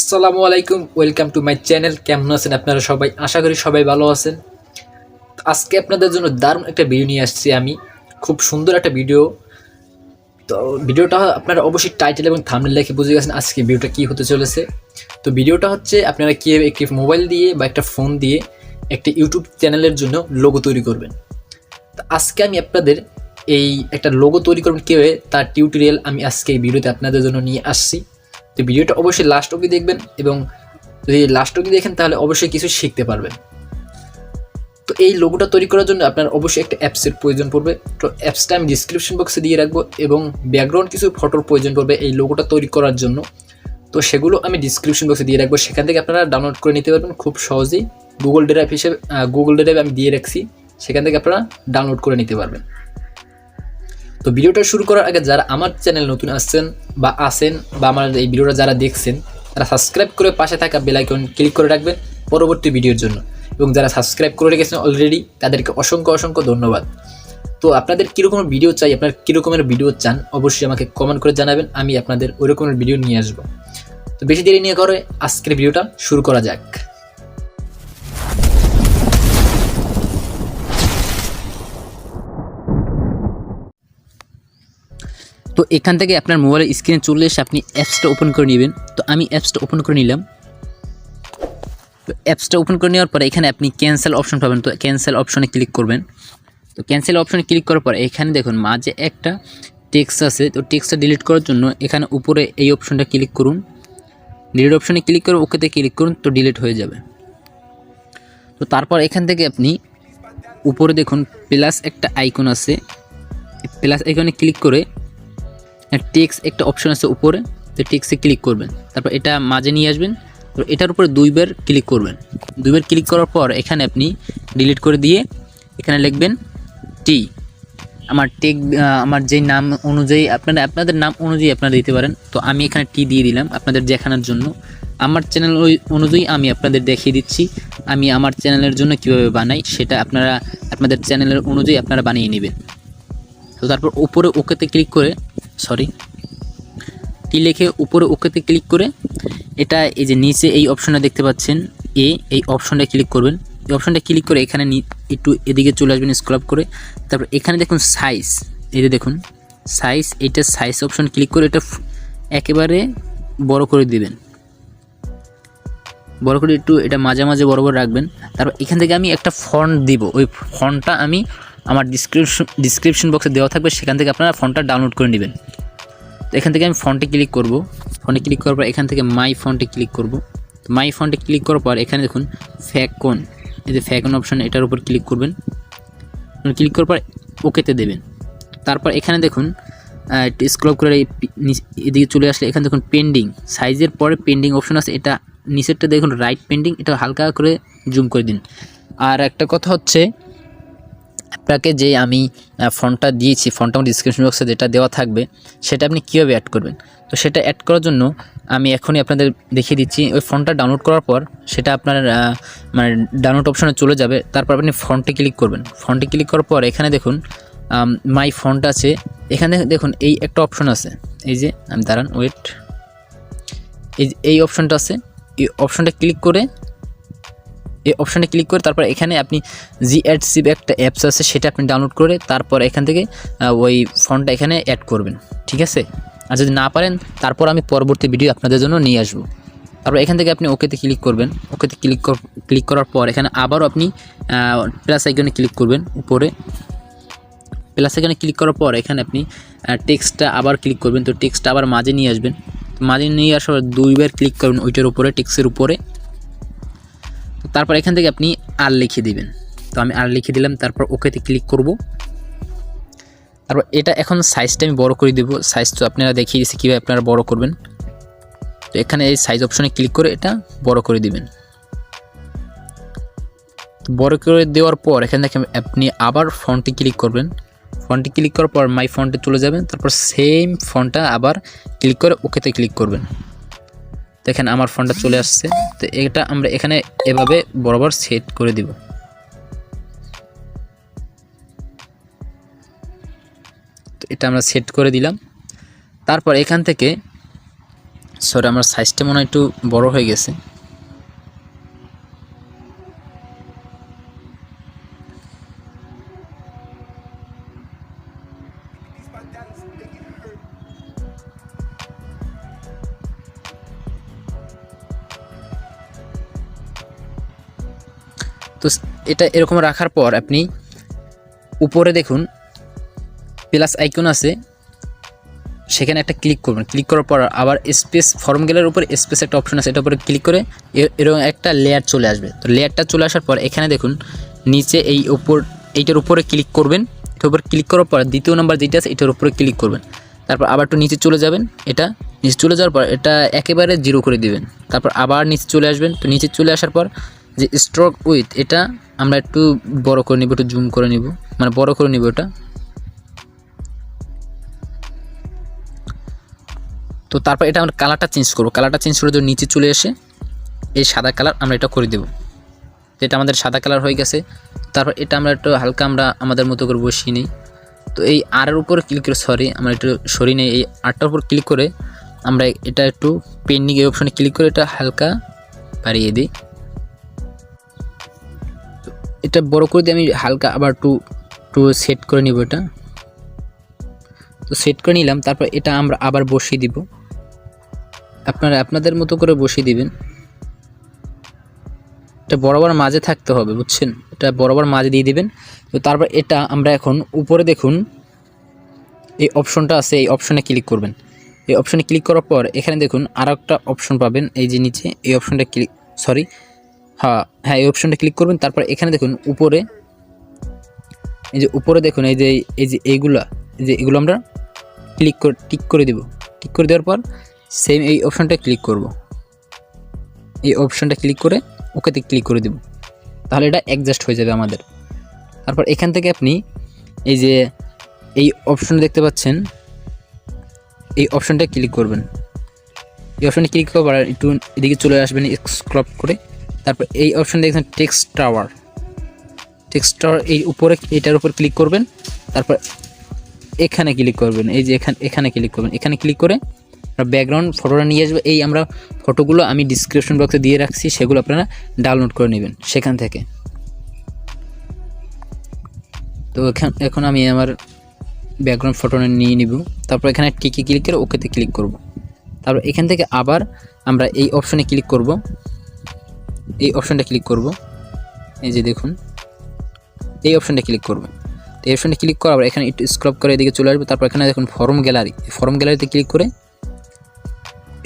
আসসালামু আলাইকুম, welcome to my channel. কেমন আছেন আপনারা সবাই? আশা করি সবাই ভালো আছেন। আজকে আপনাদের জন্য দারুণ একটা ভিডিও নিয়ে আসছি আমি, খুব সুন্দর একটা ভিডিও। তো ভিডিওটা আপনারা অবশ্যই টাইটেল এবং থাম্বনেল দেখে বুঝে গেছেন আজকে ভিডিওটা কী হতে চলেছে। তো ভিডিওটা হচ্ছে আপনারা কীভাবে একটি মোবাইল দিয়ে বা একটা ফোন দিয়ে একটি ইউটিউব চ্যানেলের জন্য লোগো তৈরি করবেন। তো আজকে আমি আপনাদের এই একটা লোগো তৈরি করবেন কীভাবে তার টিউটোরিয়াল আমি আজকে এই ভিডিওতে আপনাদের জন্য নিয়ে আসছি। তো ভিডিওটা অবশ্যই লাস্ট অবধি দেখবেন এবং যদি লাস্ট অবধি দেখেন তাহলে অবশ্যই কিছু শিখতে পারবেন। তো এই লোগোটা তৈরি করার জন্য আপনার অবশ্যই একটা অ্যাপসের প্রয়োজন পড়বে। তো অ্যাপসটা আমি ডিসক্রিপশন বক্সে দিয়ে রাখবো এবং ব্যাকগ্রাউন্ড কিছু ফটোর প্রয়োজন পড়বে এই লোগোটা তৈরি করার জন্য। তো সেগুলো আমি ডিসক্রিপশন বক্সে দিয়ে রাখবো, সেখান থেকে আপনারা ডাউনলোড করে নিতে পারবেন খুব সহজেই। গুগল ড্রাইভ আমি দিয়ে রাখছি, সেখান থেকে আপনারা ডাউনলোড করে নিতে পারবেন। তো ভিডিওটা শুরু করার আগে যারা আমার চ্যানেল নতুন আসছেন বা আমার এই ভিডিওটা যারা দেখছেন তারা সাবস্ক্রাইব করে পাশে থাকা বেল আইকন ক্লিক করে রাখবেন পরবর্তী ভিডিওর জন্য, এবং যারা সাবস্ক্রাইব করে রেখেছেন অলরেডি তাদেরকে অসংখ্য ধন্যবাদ। তো আপনাদের কীরকমের ভিডিও চাই, আপনারা কীরকমের ভিডিও চান অবশ্যই আমাকে কমেন্ট করে জানাবেন, আমি আপনাদের ওই রকমের ভিডিও নিয়ে আসবো। তো বেশি দেরি নিয়ে করে আজকের ভিডিওটা শুরু করা যাক। তো এখান থেকে আপনার মোবাইলের স্ক্রিনে চলে এসে আপনি অ্যাপসটা ওপেন করে নেবেন। তো আমি অ্যাপসটা ওপেন করে নিলাম। তো অ্যাপসটা ওপেন করে নেওয়ার পরে এখানে আপনি ক্যান্সেল অপশন পাবেন। তো ক্যান্সেল অপশনে ক্লিক করবেন। তো ক্যান্সেল অপশনে ক্লিক করার পর এখানে দেখুন মাঝে একটা টেক্সট আছে। তো টেক্সটটা ডিলিট করার জন্য এখানে উপরে এই অপশনটা ক্লিক করুন। ডিলিট অপশনে ক্লিক করে ওকেতে ক্লিক করুন, তো ডিলিট হয়ে যাবে। তো তারপর এখান থেকে আপনি উপরে দেখুন প্লাস একটা আইকন আছে, প্লাস আইকনে ক্লিক করে টেক্সট একটা অপশন আছে উপরে, তো টেক্সটে ক্লিক করবেন। তারপর এটা মাঝে নিয়ে আসবেন। তো এটার উপরে দুইবার ক্লিক করবেন। দুইবার ক্লিক করার পর এখানে আপনি ডিলিট করে দিয়ে এখানে লিখবেন টি। আমার যেই নাম অনুযায়ী আপনাদের নাম অনুযায়ী আপনারা দিতে পারেন। তো আমি এখানে টি দিয়ে দিলাম আপনাদের দেখানোর জন্য। আমার চ্যানেল অনুযায়ী আমি আপনাদের দেখিয়ে দিচ্ছি আমি আমার চ্যানেলের জন্য কিভাবে বানাই, সেটা আপনারা আপনাদের চ্যানেলের অনুযায়ী আপনারা বানিয়ে নেবেন। তো তারপর উপরে ওকেতে ক্লিক করে টি লিখে উপরে ওকেতে ক্লিক করে এটা এই যে নিচে এই অপশনটা দেখতে পাচ্ছেন এই অপশনটা ক্লিক করবেন। এই অপশনটা ক্লিক করে এখানে একটু এদিকে চলে আসবেন স্ক্রল আপ করে। তারপর এখানে দেখুন সাইজ, এই যে দেখুন সাইজ, এইটা সাইজ অপশন ক্লিক করে এটা একেবারে বড় করে দিবেন। বড় করে একটু এটা মাঝে বড় রাখবেন। তারপর এখান থেকে আমি একটা ফন্ট দিব, ওই ফন্টটা আমি আমার ডিসক্রিপশন বক্সে দেওয়া থাকবে, সেখান থেকে আপনারা ফন্টটা ডাউনলোড করে নেবেন। তো এখান থেকে আমি ফন্টে ক্লিক করব। ফন্টে ক্লিক করার পর এখান থেকে মাই ফন্টে ক্লিক করব। মাই ফন্টে ক্লিক করার পর এখানে দেখুন ফ্যাকন, এই যে ফ্যাকন অপশন এটার উপর ক্লিক করবেন। ক্লিক করার পর ওকেতে দেবেন। তারপর এখানে দেখুন স্ক্রল করে এদিকে চলে আসলে এখানে দেখুন পেন্ডিং, সাইজের পরে পেন্ডিং অপশন আছে, এটা নিচেরটা দেখুন রাইট পেন্ডিং, এটা হালকা করে জুম করে দিন। আর একটা কথা হচ্ছে আপনাকে যে আমি ফন্টটা দিয়েছি, ফন্টটা আমার ডিসক্রিপশন বক্সে যেটা দেওয়া থাকবে সেটা আপনি কীভাবে অ্যাড করবেন। তো সেটা অ্যাড করার জন্য আমি এখনই আপনাদের দেখিয়ে দিচ্ছি। ওই ফন্টটা ডাউনলোড করার পর সেটা আপনার মানে ডাউনলোড অপশনে চলে যাবে। তারপর আপনি ফন্টে ক্লিক করবেন। ফন্টে ক্লিক করার পর এখানে দেখুন মাই ফন্ট আছে, এখানে দেখুন এই একটা অপশন আছে, এই যে আমি দাঁড়ান ওয়েট, এই অপশনটা আছে, এই অপশনটা ক্লিক করে তারপর এখানে আপনি জিএডসিব একটা অ্যাপস আছে, সেটা আপনি ডাউনলোড করে তারপর এখান থেকে ওই ফন্টটা এখানে অ্যাড করবেন, ঠিক আছে। আর যদি না পারেন তারপর আমি পরবর্তী ভিডিও আপনাদের জন্য নিয়ে আসবো। তারপর এখান থেকে আপনি ওকেতে ক্লিক করবেন। ওকেতে ক্লিক করার পর এখানে আবারও আপনি প্লাস আইকনে ক্লিক করবেন। উপরে প্লাস আইকনে ক্লিক করার পর এখানে আপনি টেক্সটটা আবার ক্লিক করবেন। তো টেক্সটটা আবার মাঝে নিয়ে আসবেন। মাঝে নিয়ে আসার দুইবার ক্লিক করবেন ওইটার উপরে, টেক্সটের উপরে। তারপর এখান থেকে আপনি আর লিখে দিবেন। তো আমি আর লিখে দিলাম। তারপর ওকেতে ক্লিক করব। তারপর এটা এখন সাইজটা আমি বড় করে দেব। সাইজ তো আপনারা দেখিয়ে দিচ্ছি কীভাবে আপনারা বড় করবেন। তো এখানে এই সাইজ অপশনে ক্লিক করে এটা বড় করে দিবেন। বড় করে দেওয়ার পর এখান থেকে আপনি আবার ফন্টে ক্লিক করবেন। ফন্টে ক্লিক করার পর মাই ফন্টে চলে যাবেন। তারপর সেম ফন্টটা আবার ক্লিক করে ওকেতে ক্লিক করবেন। দেখেন আমার ফন্টটা চলে আসছে। তো এটা আমরা এখানে এভাবে বরাবর সেট করে দিব। তো এটা আমরা সেট করে দিলাম। তারপর এখান থেকে সরি আমার সাইজটা মনে হয় একটু বড় হয়ে গেছে। তো এটা এরকম রাখার পর আপনি উপরে দেখুন প্লাস আইকন আছে, সেখানে একটা ক্লিক করবেন। ক্লিক করার পর আবার স্পেস ফর্মুলার উপর স্পেস একটা অপশন আছে, এটার উপরে ক্লিক করে এরকম একটা লেয়ার চলে আসবে। তো লেয়ারটা চলে আসার পর এখানে দেখুন নিচে এইটার উপরে ক্লিক করবেন। এটার উপর ক্লিক করার পর দ্বিতীয় নাম্বার যেটা আছে এটার উপরে ক্লিক করবেন। তারপর আবার একটু নিচে চলে যাবেন, এটা নিচে চলে যাওয়ার পর এটা একেবারে 0 করে দিবেন। তারপর আবার নিচে চলে আসবেন। তো নিচে চলে আসার পর যে স্ট্রোক উইথ, এটা আমরা একটু বড় করে নিব, একটু জুম করে নিব, মানে বড় করে নিব এটা। তো তারপর এটা আমরা কালারটা চেঞ্জ করবো। কালারটা চেঞ্জ করে যদি নিচে চলে এসে এই সাদা কালার আমরা এটা করে দেব। এটা আমাদের সাদা কালার হয়ে গেছে। তারপর এটা আমরা একটু হালকা আমরা আমাদের মতো করে বসিয়ে নিই। তো এই আরের উপরে ক্লিক করে, সরি আমরা একটু সরিয়ে নিই, এই আরটার উপর ক্লিক করে আমরা এটা একটু পেন্ডিং এই অপশনে ক্লিক করে এটা হালকা বাড়িয়ে দিই। তো এটা বড় করে দিয়ে আমি হালকা আবার একটু সেট করে নিব এটা। তো সেট করে নিলাম। তারপর এটা আমরা আবার বসিয়ে দিব, আপনারা আপনাদের মতো করে বসিয়ে দিবেন। এটা বরাবর মাঝে থাকতে হবে, বুঝছেন, এটা বরাবর মাঝে দিয়ে দিবেন। তো তারপর এটা আমরা এখন উপরে দেখুন এই অপশনটা আছে, এই অপশনে ক্লিক করবেন। এই অপশনে ক্লিক করার পর এখানে দেখুন আরও একটা অপশন পাবেন, এই যে নিচে এই অপশনটা ক্লিক, সরি হ্যাঁ এই অপশনটা ক্লিক করবেন। তারপর এখানে দেখুন উপরে, এই যে উপরে দেখুন এই যে এগুলো আমরা টিক করে দেব। টিক করে দেওয়ার পর সেম এই অপশনটা ক্লিক করব। এই অপশনটা ক্লিক করে ওকেতে ক্লিক করে দেব, তাহলে এটা অ্যাডজাস্ট হয়ে যাবে আমাদের। তারপর এখান থেকে আপনি এই যে এই অপশন দেখতে পাচ্ছেন, এই অপশনটা ক্লিক করবেন। এই অপশনে ক্লিক করার একটু এদিকে চলে আসবেন স্ক্রল করে। তারপর এই অপশন দেখছেন টেক্সট টাওয়ার, এই উপরে এটার উপর ক্লিক করবেন। তারপর এখানে ক্লিক করবেন, এই যে এখানে ক্লিক করবেন। এখানে ক্লিক করে ব্যাকগ্রাউন্ড ফটোটা নিয়ে আসবে। এই আমরা ফটোগুলো আমি ডিসক্রিপশন বক্সে দিয়ে রাখছি, সেগুলো আপনারা ডাউনলোড করে নেবেন সেখান থেকে। তো এখন আমি আমার ব্যাকগ্রাউন্ড ফটোটা নিয়ে নিব। তারপর এখানে টিকে ক্লিক করে ওকেতে ক্লিক করব। তারপর এখান থেকে আবার আমরা এই অপশনে ক্লিক করব, এই অপশনটা ক্লিক করব, এই যে দেখুন এই অপশনটা ক্লিক করব। তো এই অপশনটা ক্লিক করার পর এখানে একটু স্ক্রল করে এদিকে চলে আসবে। তারপর এখানে দেখুন ফর্ম গ্যালারি, ফর্ম গ্যালারিতে ক্লিক করে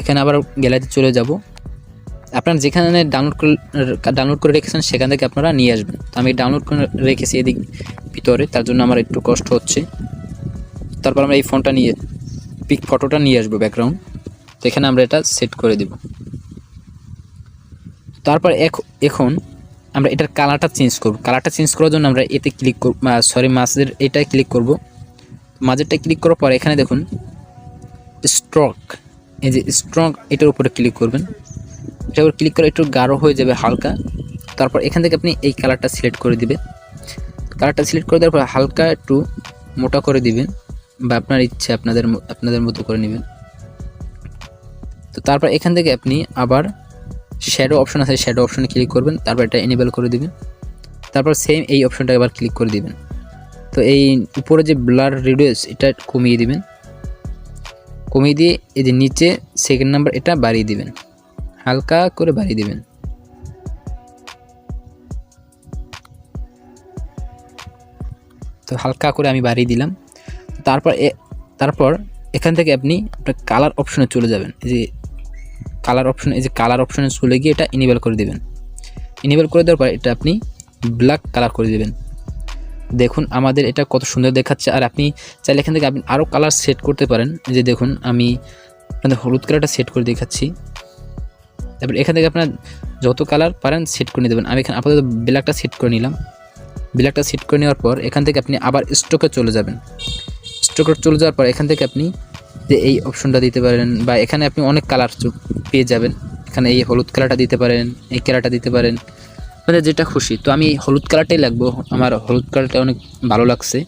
এখানে আবার গ্যালারিতে চলে যাব। আপনারা যেখানে ডাউনলোড করে রেখেছেন সেখান থেকে আপনারা নিয়ে আসবেন। তো আমি ডাউনলোড করে রেখেছি এদিক ভিতরে, তার জন্য আমার একটু কষ্ট হচ্ছে। তারপর আমরা এই ফটোটা নিয়ে আসবো ব্যাকগ্রাউন্ড। তো এখানে আমরা এটা সেট করে দেব। তারপর এখন আমরা এটার কালারটা চেঞ্জ করব। কালারটা চেঞ্জ করার জন্য আমরা এতে ক্লিক করব, সরি মাঝের এটাই ক্লিক করব। মাঝেরটা ক্লিক করার পর এখানে দেখুন স্ট্রোক, এই যে স্ট্রোক এটার উপরে ক্লিক করবেন। এটার উপর ক্লিক করে একটু গাঢ় হয়ে যাবে হালকা। তারপর এখান থেকে আপনি এই কালারটা সিলেক্ট করে দিবেন। কালারটা সিলেক্ট করে দেওয়ার পর হালকা একটু মোটা করে দিবেন, বা আপনার ইচ্ছে আপনাদের মতো করে নেবেন। তো তারপর এখান থেকে আপনি আবার শ্যাডো অপশন আছে, শ্যাডো অপশনে ক্লিক করবেন। তারপর এটা এনেবল করে দিবেন। তারপর সেম এই অপশনটা আবার ক্লিক করে দিবেন। তো এই উপরে যে ব্লার রেডিয়াস এটা কমিয়ে দিবেন, কমিয়ে দিয়ে এই যে নিচে সেকেন্ড নাম্বার এটা বাড়িয়ে দিবেন, হালকা করে বাড়িয়ে দিবেন। তো হালকা করে আমি বাড়িয়ে দিলাম। তারপর এখান থেকে আপনি আপনার কালার অপশনে চলে যাবেন। এই যে কালার অপশনে চলে গিয়ে এটা ইনেবল করে দিবেন। ইনেবল করে দেওয়ার পর এটা আপনি ব্ল্যাক কালার করে দেবেন। দেখুন আমাদের এটা কত সুন্দর দেখাচ্ছে। আর আপনি চাইলে এখান থেকে আপনি আরও কালার সেট করতে পারেন। এই যে দেখুন আমি আপনাদের হলুদ কালারটা সেট করে দেখাচ্ছি। তারপর এখান থেকে আপনার যত কালার পারেন সেট করে নিয়ে দেবেন। আমি এখানে আপাতত ব্ল্যাকটা সেট করে নিলাম। ব্ল্যাকটা সেট করে নেওয়ার পর এখান থেকে আপনি আবার স্ট্রোকে চলে যাবেন। স্ট্রোকে চলে যাওয়ার পর এখান থেকে আপনি যে এই অপশনটা দিতে পারেন, বা এখানে আপনি অনেক কালার পেয়ে যাবেন। এখানে এই হলুদ কালারটা দিতে পারেন, এই কালারটা দিতে পারেন, আপনাদের যেটা খুশি। তো আমি হলুদ কালারটাই লাগবো, আমার হলুদ কালারটা অনেক ভালো লাগছে।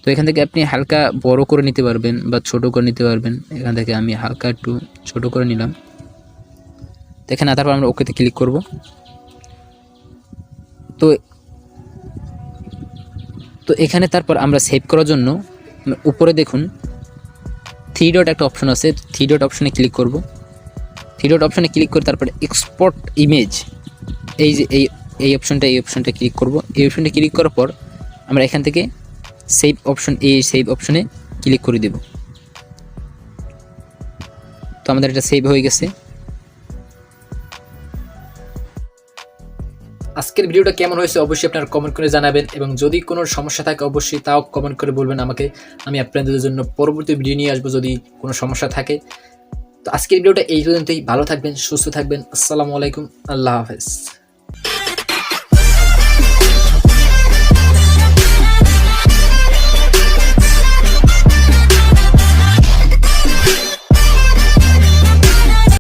তো এখান থেকে আপনি হালকা বড় করে নিতে পারবেন বা ছোট করে নিতে পারবেন। এখান থেকে আমি হালকা একটু ছোট করে নিলাম। দেখেন, তারপর আমরা ওকেতে ক্লিক করব। তো তো এখানে তারপর আমরা সেভ করার জন্য উপরে দেখুন 3 ডট একটা অপশন আছে, 3 ডট অপশনে ক্লিক করব। 3 ডট অপশনে ক্লিক করে তারপরে এক্সপোর্ট ইমেজ, এই যে এই অপশনটা ক্লিক করব। এই অপশনটা ক্লিক করার পর আমরা এখান থেকে সেভ অপশন, এই সেভ অপশনে ক্লিক করে দেব। তো আমাদের এটা সেভ হয়ে গেছে। আজকের ভিডিওটা কেমন হয়েছে অবশ্যই আপনারা কমেন্ট করে জানাবেন, এবং যদি কোনো সমস্যা থাকে অবশ্যই তাও কমেন্ট করে বলবেন আমাকে। আমি আপনাদের জন্য পরবর্তী ভিডিও নিয়ে আসবো যদি কোনো সমস্যা থাকে। তো আজকের ভিডিওটা এই পর্যন্তই। ভালো থাকবেন, সুস্থ থাকবেন। আসসালামু আলাইকুম, আল্লাহ হাফেজ।